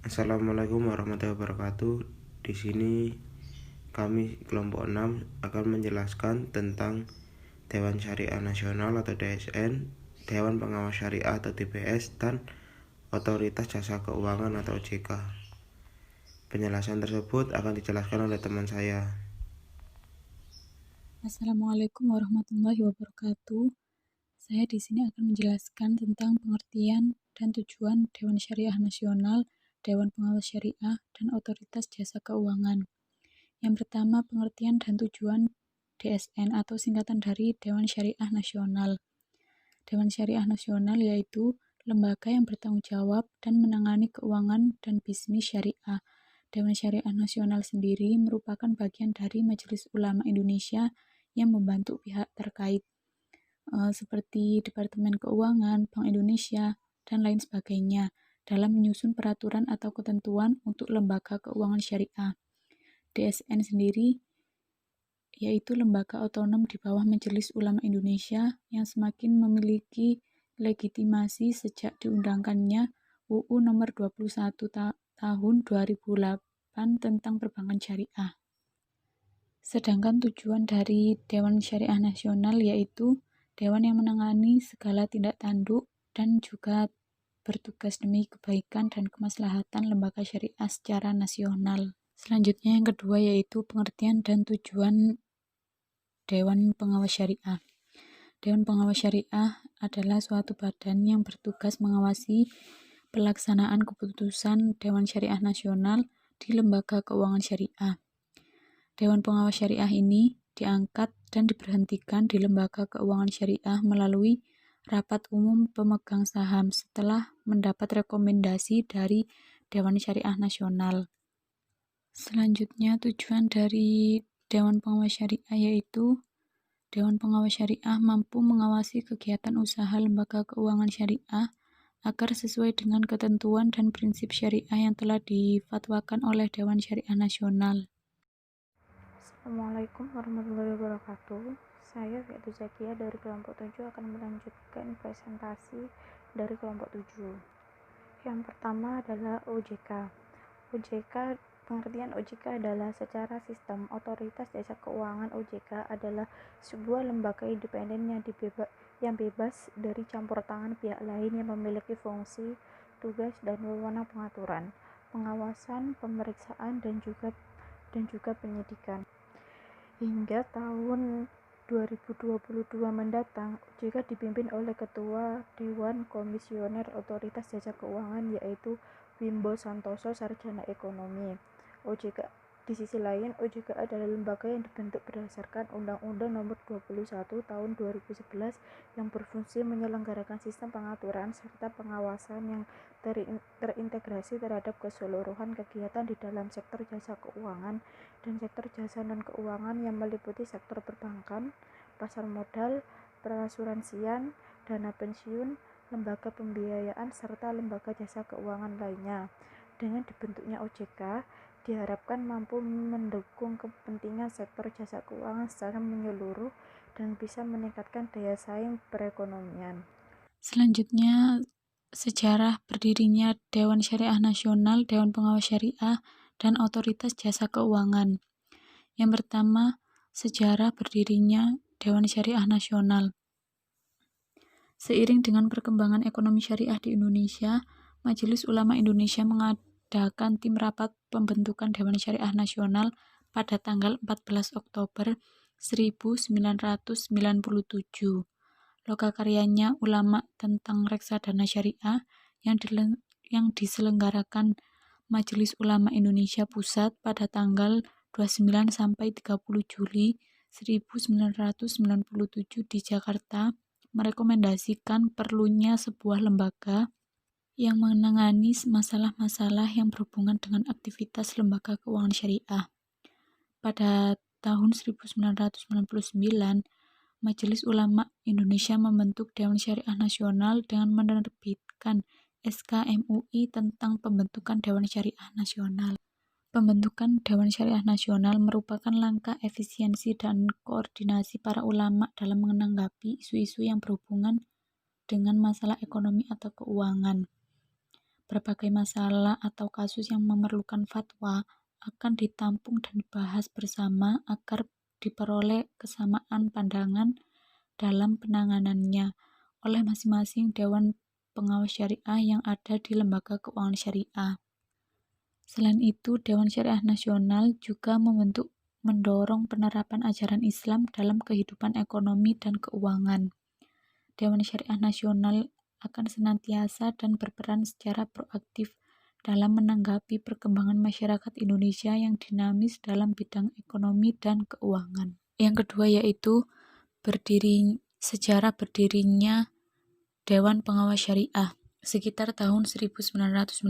Assalamualaikum warahmatullahi wabarakatuh. Di sini kami kelompok 6 akan menjelaskan tentang Dewan Syariah Nasional atau DSN, Dewan Pengawas Syariah atau DPS, dan Otoritas Jasa Keuangan atau OJK. Penjelasan tersebut akan dijelaskan oleh teman saya. Assalamualaikum warahmatullahi wabarakatuh. Saya di sini akan menjelaskan tentang pengertian dan tujuan Dewan Syariah Nasional, Dewan Pengawas Syariah, dan Otoritas Jasa Keuangan. Yang pertama, pengertian dan tujuan DSN atau singkatan dari Dewan Syariah Nasional. Dewan Syariah Nasional yaitu lembaga yang bertanggung jawab dan menangani keuangan dan bisnis syariah. Dewan Syariah Nasional sendiri merupakan bagian dari Majelis Ulama Indonesia yang membantu pihak terkait seperti Departemen Keuangan, Bank Indonesia, dan lain sebagainya dalam menyusun peraturan atau ketentuan untuk lembaga keuangan syariah. DSN sendiri yaitu lembaga otonom di bawah Majelis Ulama Indonesia yang semakin memiliki legitimasi sejak diundangkannya UU nomor 21 tahun 2008 tentang perbankan syariah. Sedangkan tujuan dari Dewan Syariah Nasional yaitu dewan yang menangani segala tindak tanduk dan juga bertugas demi kebaikan dan kemaslahatan lembaga syariah secara nasional. Selanjutnya yang kedua yaitu pengertian dan tujuan Dewan Pengawas Syariah. Dewan Pengawas Syariah adalah suatu badan yang bertugas mengawasi pelaksanaan keputusan Dewan Syariah Nasional di lembaga keuangan syariah. Dewan Pengawas Syariah ini diangkat dan diberhentikan di lembaga keuangan syariah melalui rapat umum pemegang saham setelah mendapat rekomendasi dari Dewan Syariah Nasional. Selanjutnya tujuan dari Dewan Pengawas Syariah yaitu Dewan Pengawas Syariah mampu mengawasi kegiatan usaha lembaga keuangan syariah agar sesuai dengan ketentuan dan prinsip syariah yang telah difatwakan oleh Dewan Syariah Nasional. Assalamualaikum warahmatullahi wabarakatuh. Saya Fiatu Zakia dari kelompok 7 akan melanjutkan presentasi dari kelompok 7. Yang pertama adalah OJK. Pengertian OJK adalah secara sistem Otoritas Jasa Keuangan. OJK adalah sebuah lembaga independen yang bebas dari campur tangan pihak lain yang memiliki fungsi, tugas, dan wewenang pengaturan, pengawasan, pemeriksaan, dan juga penyidikan. Hingga tahun 2022 mendatang, OJK dipimpin oleh Ketua Dewan Komisioner Otoritas Jasa Keuangan yaitu Wimbo Santoso, Sarjana Ekonomi. Di sisi lain, OJK adalah lembaga yang dibentuk berdasarkan Undang-Undang Nomor 21 Tahun 2011 yang berfungsi menyelenggarakan sistem pengaturan serta pengawasan yang terintegrasi terhadap keseluruhan kegiatan di dalam sektor jasa keuangan dan sektor jasa non-keuangan yang meliputi sektor perbankan, pasar modal, perasuransian, dana pensiun, lembaga pembiayaan, serta lembaga jasa keuangan lainnya. Dengan dibentuknya OJK, diharapkan mampu mendukung kepentingan sektor jasa keuangan secara menyeluruh dan bisa meningkatkan daya saing perekonomian. Selanjutnya, sejarah berdirinya Dewan Syariah Nasional, Dewan Pengawas Syariah, dan Otoritas Jasa Keuangan. Yang pertama, sejarah berdirinya Dewan Syariah Nasional. Seiring dengan perkembangan ekonomi syariah di Indonesia, Majelis Ulama Indonesia mengadakan tim rapat pembentukan Dewan Syariah Nasional pada tanggal 14 Oktober 1997. Lokakaryannya Ulama tentang Reksadana Syariah yang diselenggarakan Majelis Ulama Indonesia Pusat pada tanggal 29 sampai 30 Juli 1997 di Jakarta merekomendasikan perlunya sebuah lembaga yang menangani masalah-masalah yang berhubungan dengan aktivitas lembaga keuangan syariah. Pada tahun 1999, Majelis Ulama Indonesia membentuk Dewan Syariah Nasional dengan menerbitkan SK MUI tentang pembentukan Dewan Syariah Nasional. Pembentukan Dewan Syariah Nasional merupakan langkah efisiensi dan koordinasi para ulama dalam menanggapi isu-isu yang berhubungan dengan masalah ekonomi atau keuangan. berbagai masalah atau kasus yang memerlukan fatwa akan ditampung dan dibahas bersama agar diperoleh kesamaan pandangan dalam penanganannya oleh masing-masing Dewan Pengawas Syariah yang ada di Lembaga Keuangan Syariah. Selain itu, Dewan Syariah Nasional juga mendorong penerapan ajaran Islam dalam kehidupan ekonomi dan keuangan. Dewan Syariah Nasional akan senantiasa dan berperan secara proaktif dalam menanggapi perkembangan masyarakat Indonesia yang dinamis dalam bidang ekonomi dan keuangan. Yang kedua yaitu sejarah berdirinya Dewan Pengawas Syariah. Sekitar tahun 1999,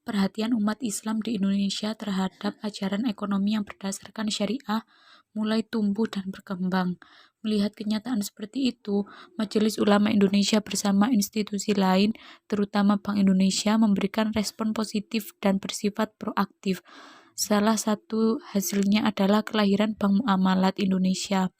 perhatian umat Islam di Indonesia terhadap ajaran ekonomi yang berdasarkan syariah mulai tumbuh dan berkembang. Melihat kenyataan seperti itu, Majelis Ulama Indonesia bersama institusi lain, terutama Bank Indonesia, memberikan respon positif dan bersifat proaktif. Salah satu hasilnya adalah kelahiran Bank Muamalat Indonesia.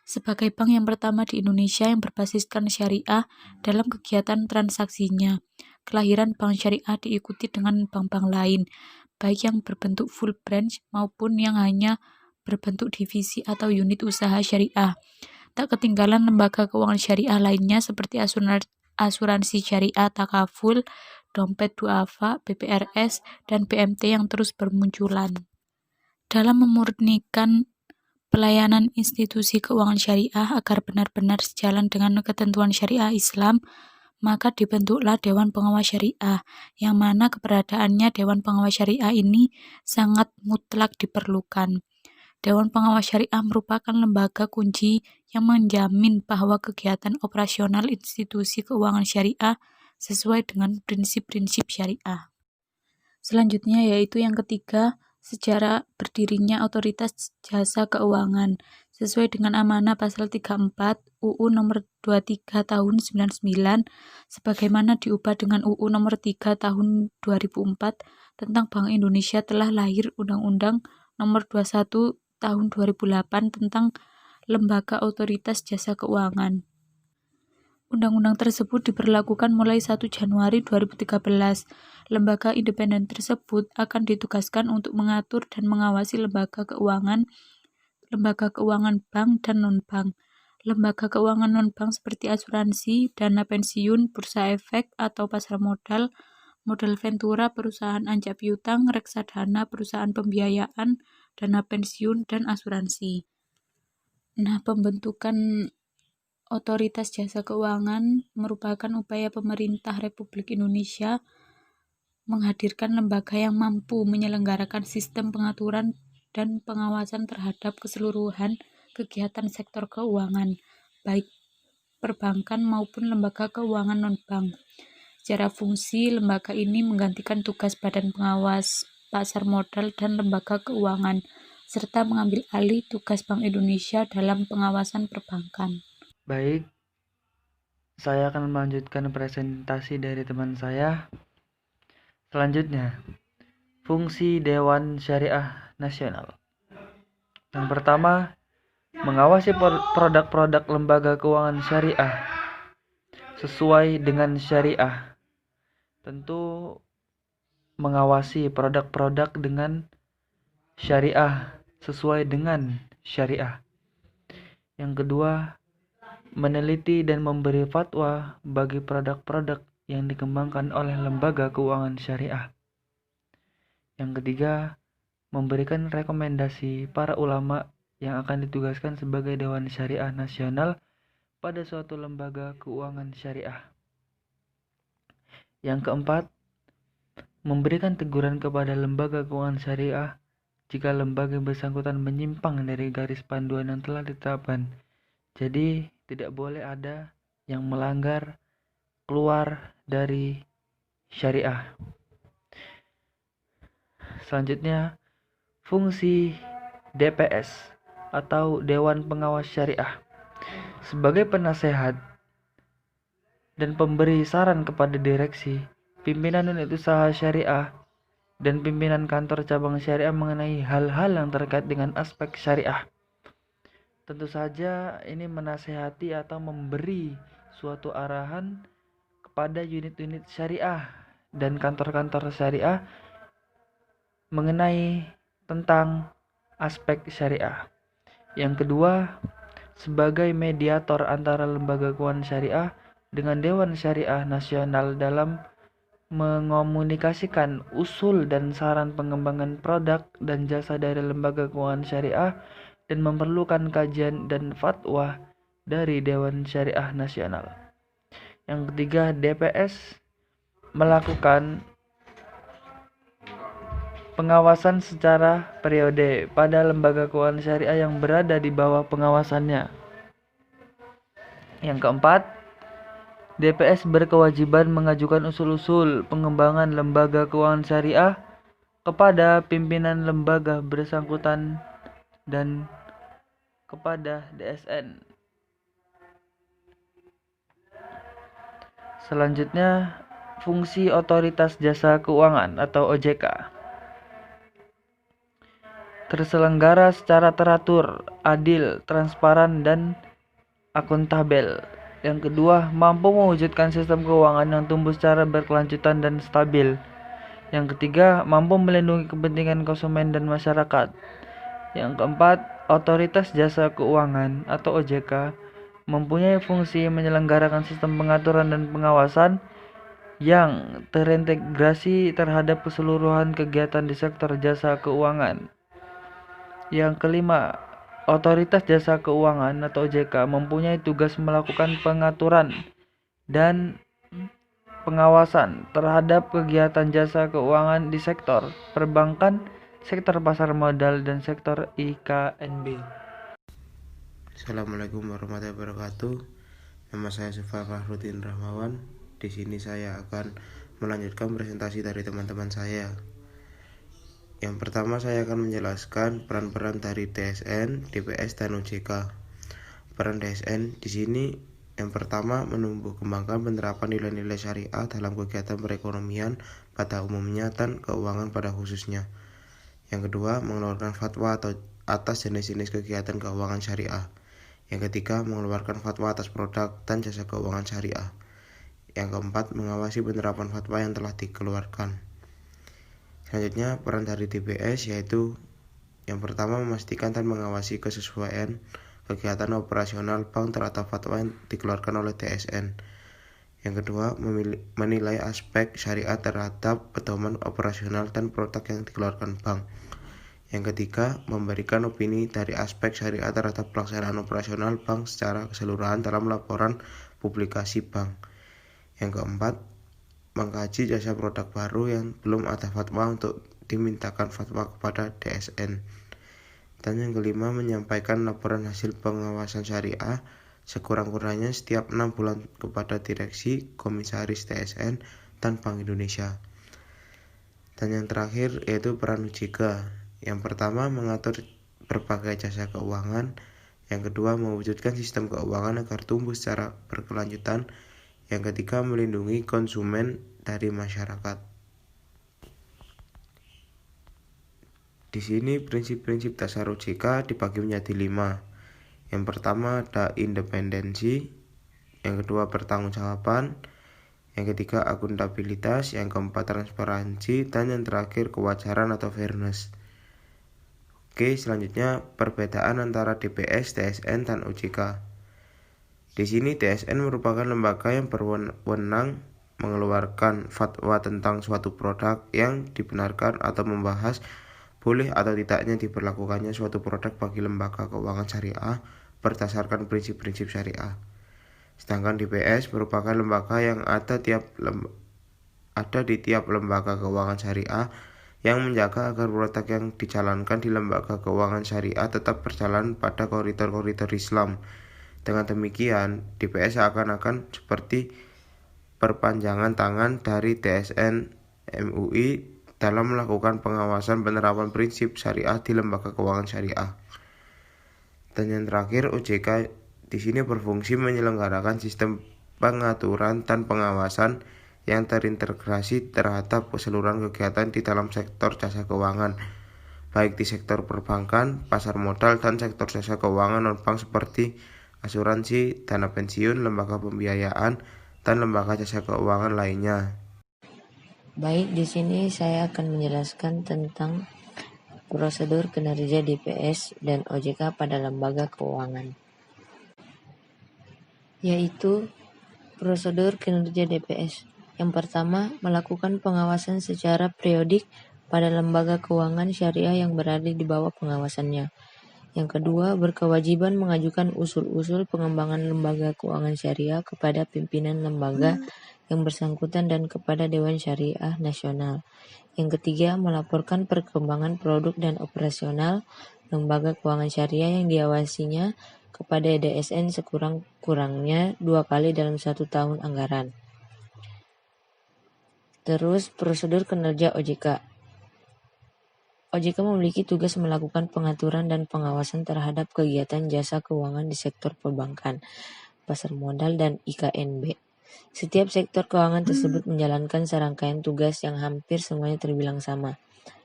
Sebagai bank yang pertama di Indonesia yang berbasiskan syariah dalam kegiatan transaksinya, kelahiran bank syariah diikuti dengan bank-bank lain, baik yang berbentuk full branch maupun yang hanya berbentuk divisi atau unit usaha syariah. Tak ketinggalan lembaga keuangan syariah lainnya seperti asuransi syariah Takaful, Dompet Duafa, BPRS, dan BMT yang terus bermunculan. Dalam memurnikan pelayanan institusi keuangan syariah agar benar-benar sejalan dengan ketentuan syariah Islam, maka dibentuklah Dewan Pengawas Syariah, yang mana keberadaannya Dewan Pengawas Syariah ini sangat mutlak diperlukan. Dewan Pengawas Syariah merupakan lembaga kunci yang menjamin bahwa kegiatan operasional institusi keuangan syariah sesuai dengan prinsip-prinsip syariah. Selanjutnya yaitu yang ketiga, sejarah berdirinya Otoritas Jasa Keuangan. Sesuai dengan amanah pasal 34 UU nomor 23 tahun 99 sebagaimana diubah dengan UU nomor 3 tahun 2004 tentang Bank Indonesia telah lahir Undang-Undang nomor 21 tahun 2008 tentang Lembaga Otoritas Jasa Keuangan. Undang-undang tersebut diberlakukan mulai 1 Januari 2013. Lembaga independen tersebut akan ditugaskan untuk mengatur dan mengawasi lembaga keuangan bank dan non-bank. Lembaga keuangan non-bank seperti asuransi, dana pensiun, bursa efek atau pasar modal, modal ventura, perusahaan anjak piutang, reksadana, perusahaan pembiayaan, dana pensiun, dan asuransi. Nah, pembentukan Otoritas Jasa Keuangan merupakan upaya pemerintah Republik Indonesia menghadirkan lembaga yang mampu menyelenggarakan sistem pengaturan dan pengawasan terhadap keseluruhan kegiatan sektor keuangan, baik perbankan maupun lembaga keuangan non-bank. Secara fungsi, lembaga ini menggantikan tugas Badan Pengawas Pasar Modal dan Lembaga Keuangan, serta mengambil alih tugas Bank Indonesia dalam pengawasan perbankan. Baik, saya akan melanjutkan presentasi dari teman saya. Selanjutnya, fungsi Dewan Syariah Nasional. Yang pertama, mengawasi produk-produk lembaga keuangan syariah sesuai dengan syariah. Tentu mengawasi produk-produk dengan syariah sesuai dengan syariah. Yang kedua, meneliti dan memberi fatwa bagi produk-produk yang dikembangkan oleh lembaga keuangan syariah. Yang ketiga, memberikan rekomendasi para ulama yang akan ditugaskan sebagai Dewan Syariah Nasional pada suatu lembaga keuangan syariah. Yang keempat, memberikan teguran kepada lembaga keuangan syariah jika lembaga bersangkutan menyimpang dari garis panduan yang telah ditetapkan. Jadi, tidak boleh ada yang melanggar keluar dari syariah. Selanjutnya, fungsi DPS atau Dewan Pengawas Syariah sebagai penasehat dan pemberi saran kepada direksi, pimpinan unit usaha syariah, dan pimpinan kantor cabang syariah mengenai hal-hal yang terkait dengan aspek syariah. Tentu saja ini menasehati atau memberi suatu arahan kepada unit-unit syariah dan kantor-kantor syariah mengenai tentang aspek syariah. Yang kedua, sebagai mediator antara lembaga keuangan syariah dengan Dewan Syariah Nasional dalam mengomunikasikan usul dan saran pengembangan produk dan jasa dari lembaga keuangan syariah dan memerlukan kajian dan fatwa dari Dewan Syariah Nasional. Yang ketiga, DPS melakukan pengawasan secara periode pada lembaga keuangan syariah yang berada di bawah pengawasannya. Yang keempat, DPS berkewajiban mengajukan usul-usul pengembangan lembaga keuangan syariah kepada pimpinan lembaga bersangkutan dan kepada DSN. Selanjutnya, fungsi Otoritas Jasa Keuangan atau OJK. Terselenggara secara teratur, adil, transparan, dan akuntabel. Yang kedua, mampu mewujudkan sistem keuangan yang tumbuh secara berkelanjutan dan stabil. Yang ketiga, mampu melindungi kepentingan konsumen dan masyarakat. Yang keempat, Otoritas Jasa Keuangan atau OJK mempunyai fungsi menyelenggarakan sistem pengaturan dan pengawasan yang terintegrasi terhadap keseluruhan kegiatan di sektor jasa keuangan. Yang kelima, Otoritas Jasa Keuangan atau OJK mempunyai tugas melakukan pengaturan dan pengawasan terhadap kegiatan jasa keuangan di sektor perbankan, sektor pasar modal, dan sektor IKNB. Assalamualaikum warahmatullahi wabarakatuh. Nama saya Sufal Fahrudin Rahmawan. Di sini saya akan melanjutkan presentasi dari teman-teman saya. Yang pertama, saya akan menjelaskan peran-peran dari DSN, DPS, dan OJK. Peran DSN di sini yang pertama, menumbuh kembangkan penerapan nilai-nilai syariah dalam kegiatan perekonomian pada umumnya dan keuangan pada khususnya. Yang kedua, mengeluarkan fatwa atau atas jenis-jenis kegiatan keuangan syariah. Yang ketiga, mengeluarkan fatwa atas produk dan jasa keuangan syariah. Yang keempat, mengawasi penerapan fatwa yang telah dikeluarkan. Selanjutnya, peran dari DPS yaitu yang pertama, memastikan dan mengawasi kesesuaian kegiatan operasional bank terhadap fatwa yang dikeluarkan oleh DSN. Yang kedua, menilai aspek syariah terhadap pedoman operasional dan produk yang dikeluarkan bank. Yang ketiga, memberikan opini dari aspek syariah terhadap pelaksanaan operasional bank secara keseluruhan dalam laporan publikasi bank. Yang keempat, mengkaji jasa produk baru yang belum ada fatwa untuk dimintakan fatwa kepada DSN. Dan yang kelima, menyampaikan laporan hasil pengawasan syariah sekurang-kurangnya setiap 6 bulan kepada direksi, komisaris DSN, dan Bank Indonesia. Dan yang terakhir yaitu peran OJK. Yang pertama, mengatur berbagai jasa keuangan. Yang kedua, mewujudkan sistem keuangan agar tumbuh secara berkelanjutan. Yang ketiga, melindungi konsumen dari masyarakat. Di sini prinsip-prinsip dasar OJK dibagi menjadi 5. Yang pertama ada independensi, yang kedua pertanggungjawaban, yang ketiga akuntabilitas, yang keempat transparansi, dan yang terakhir kewajaran atau fairness. Oke, selanjutnya perbedaan antara DPS, DSN, dan OJK. Di sini DSN merupakan lembaga yang berwenang mengeluarkan fatwa tentang suatu produk yang dibenarkan atau membahas boleh atau tidaknya diberlakukannya suatu produk bagi lembaga keuangan syariah berdasarkan prinsip-prinsip syariah. Sedangkan DPS merupakan lembaga yang ada di tiap lembaga keuangan syariah yang menjaga agar produk yang dijalankan di lembaga keuangan syariah tetap berjalan pada koridor-koridor Islam. Dengan demikian, DPS seakan-akan seperti perpanjangan tangan dari DSN MUI dalam melakukan pengawasan penerapan prinsip syariah di lembaga keuangan syariah. Dan yang terakhir, OJK di sini berfungsi menyelenggarakan sistem pengaturan dan pengawasan yang terintegrasi terhadap keseluruhan kegiatan di dalam sektor jasa keuangan, baik di sektor perbankan, pasar modal, dan sektor jasa keuangan non-bank seperti asuransi, dana pensiun, lembaga pembiayaan, dan lembaga jasa keuangan lainnya. Baik, di sini saya akan menjelaskan tentang prosedur kinerja DPS dan OJK pada lembaga keuangan. Yaitu prosedur kinerja DPS. Yang pertama, melakukan pengawasan secara periodik pada lembaga keuangan syariah yang berada di bawah pengawasannya. Yang kedua, berkewajiban mengajukan usul-usul pengembangan lembaga keuangan syariah kepada pimpinan lembaga yang bersangkutan dan kepada Dewan Syariah Nasional. Yang ketiga, melaporkan perkembangan produk dan operasional lembaga keuangan syariah yang diawasinya kepada DSN sekurang-kurangnya 2 kali dalam 1 tahun anggaran. Terus, prosedur kinerja OJK. OJK memiliki tugas melakukan pengaturan dan pengawasan terhadap kegiatan jasa keuangan di sektor perbankan, pasar modal, dan IKNB. Setiap sektor keuangan tersebut menjalankan serangkaian tugas yang hampir semuanya terbilang sama.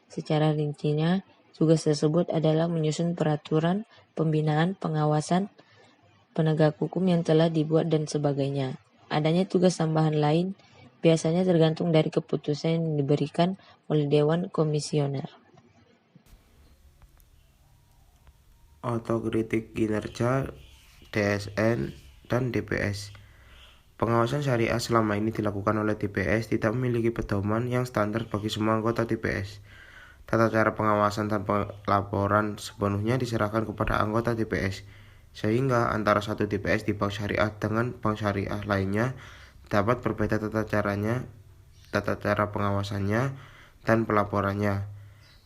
Secara rincinya, tugas tersebut adalah menyusun peraturan, pembinaan, pengawasan, penegak hukum yang telah dibuat, dan sebagainya. Adanya tugas tambahan lain biasanya tergantung dari keputusan yang diberikan oleh Dewan Komisioner. Otokritik kinerja DSN dan DPS. Pengawasan syariah selama ini dilakukan oleh DPS tidak memiliki pedoman yang standar bagi semua anggota DPS. Tata cara pengawasan dan pelaporan sepenuhnya diserahkan kepada anggota DPS, sehingga antara satu DPS di bank syariah dengan bank syariah lainnya dapat berbeda tata cara pengawasannya dan pelaporannya.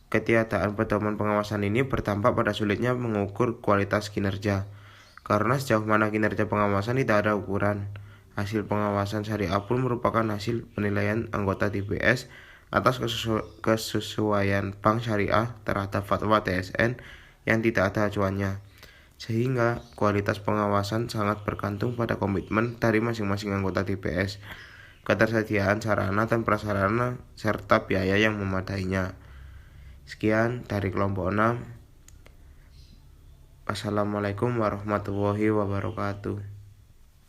Ketiadaan pedoman pengawasan ini berdampak pada sulitnya mengukur kualitas kinerja, karena sejauh mana kinerja pengawasan tidak ada ukuran. Hasil pengawasan syariah pun merupakan hasil penilaian anggota DPS atas kesesuaian bank syariah terhadap fatwa DSN yang tidak ada acuannya, sehingga kualitas pengawasan sangat bergantung pada komitmen dari masing-masing anggota DPS, ketersediaan sarana dan prasarana, serta biaya yang memadainya. Sekian dari kelompok 6. Wassalamualaikum warahmatullahi wabarakatuh.